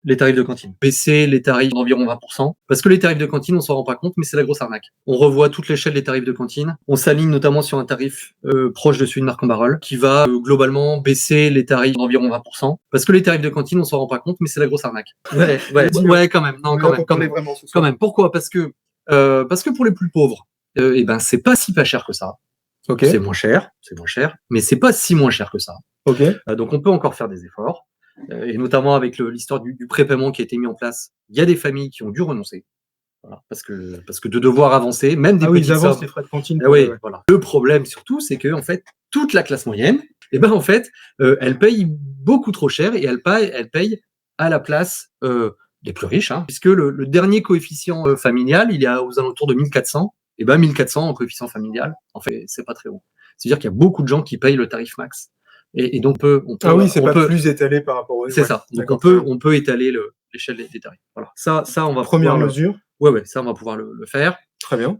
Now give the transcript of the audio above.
les tarifs de cantine. Baisser les tarifs d'environ 20%. Parce que les tarifs de cantine, on s'en rend pas compte, mais c'est la grosse arnaque. On revoit toute l'échelle des tarifs de cantine. On s'aligne notamment sur un tarif proche de celui de Marc en Barœul, qui va globalement baisser les tarifs d'environ 20%. Parce que les tarifs de cantine, on s'en rend pas compte, mais c'est la grosse arnaque. Ouais, quand même. Non, quand même. Pourquoi? Parce que pour les plus pauvres, c'est pas si pas cher que ça. Ok. C'est moins cher, mais c'est pas si moins cher que ça. Ok. Donc on peut encore faire des efforts. Et notamment avec l'histoire du prépaiement qui a été mis en place, il y a des familles qui ont dû renoncer. Voilà, parce que de devoir avancer, même des petites ils avancent sommes. les frais de cantine. Voilà. Le problème surtout, c'est que en fait, toute la classe moyenne, elle paye beaucoup trop cher et elle paye à la place des plus riches, puisque le dernier coefficient familial, il est aux alentours de 1400. Et 1400 en coefficient familial, en fait, c'est pas très bon. C'est-à-dire qu'il y a beaucoup de gens qui payent le tarif max. Et donc c'est pas plus étalé par rapport aux... C'est ça. Donc on peut étaler l'échelle des tarifs. Voilà. Ça, on va Première mesure. Ça, on va pouvoir le faire. Très bien.